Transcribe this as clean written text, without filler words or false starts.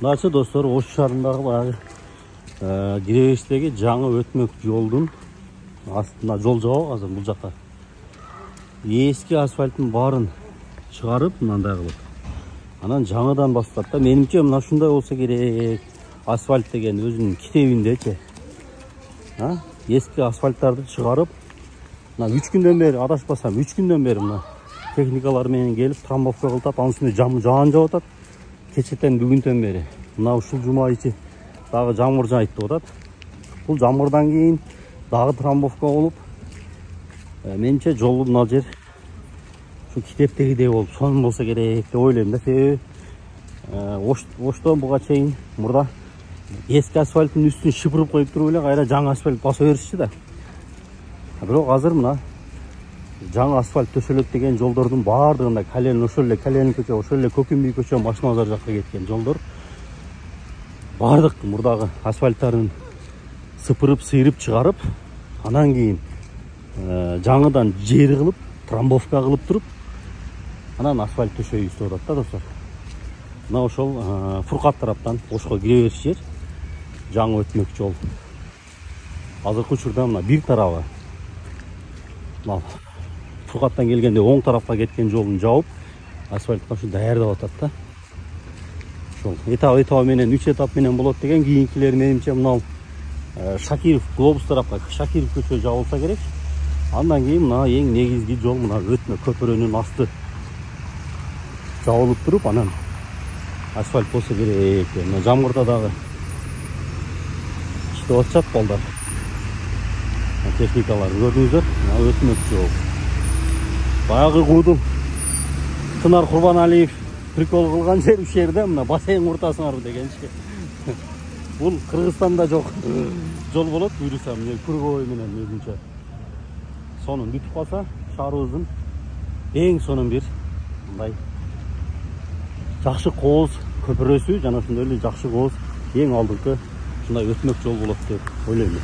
Мыначы достор, Ош шаарындагы баягы киребештеги жаңы өтмөк жолдун астына жол жабып азыр бул жакка. Эски асфальттын баарын чыгарып мындай кылып. Анан жаңыдан баштап да менимче мына ушундай болсо керек. Асфальт деген өзүнүн китебиндечи. Эски асфальттарды чыгарып, мына 3 күндөн бери адашпасам 3 күндөн бери мына техникалар менен келип трамбовка кылтат, анын үстүнө жаан жауып атат. Кечетен бүгүнтөн бери мына ушул жума ичи дагы жамгыр жайт деп атат. Бул жамгырдан кийин дагы трамбовка болуп, менимче жол мына жер ушу китептегидей болуп сонун болсо керек деп ойлойм да. Себеби Оштон буга чейин мурда эски асфальттын үстүн шыпырып коюп туруп эле кайра жаңы асфальт баса беришчи да. Бирок азыр мына жаңы асфальт төшөлөт деген жолдордун баардыгында Кален ошол эле Кален көчө, ошол эле Көкүмбүй көчө, Машина базар жакка кеткен жолдор баардык мурдагы асфальттарын сыпырып, сыйрып чыгарып, анан кийин жаңыдан жери кылып, трамбовка кылып туруп, анан асфальт төшөйбүз деп атат да достор. Мына ошол Фуркат тараптан Ошко кире бериш жер жаңы өтмөк жол. Азыркы учурда мына бир тарабы мына Фуркаттан келгенде оң тарапка кеткен жолун жабып, асфальтка ушу даярдап атат да. Ошол этап менен 3 этап менен болот деген, кийинкилер менимче мына Шакиров глобус тарапка, Шакиров көчө жабылса керек. Андан кийин мына эң негизги жол мына өтмө көпүрөнүн асты жабылып туруп, анан асфальт болсо керек. Мына жамгырда дагы иштеп атышат балдар. Техникалар көрдүңүздөр, мына өтмөк жол. Баягы куудум Тынар Курбаналиев прикол кылган жер ушул жерде, мына бассейн куртасыңарбы дегенчи. Бул Кыргызстанда жок жол болот, буюрса Кургой менен өзүнчө. Сонун бүтүп калса, шаарыбыздын эң сонун бир мындай жакшы кооз көпүрөсү жана ошондой эле жакшы кооз эң алдыңкы ушундай өтмөк жол болот деп ойлойм.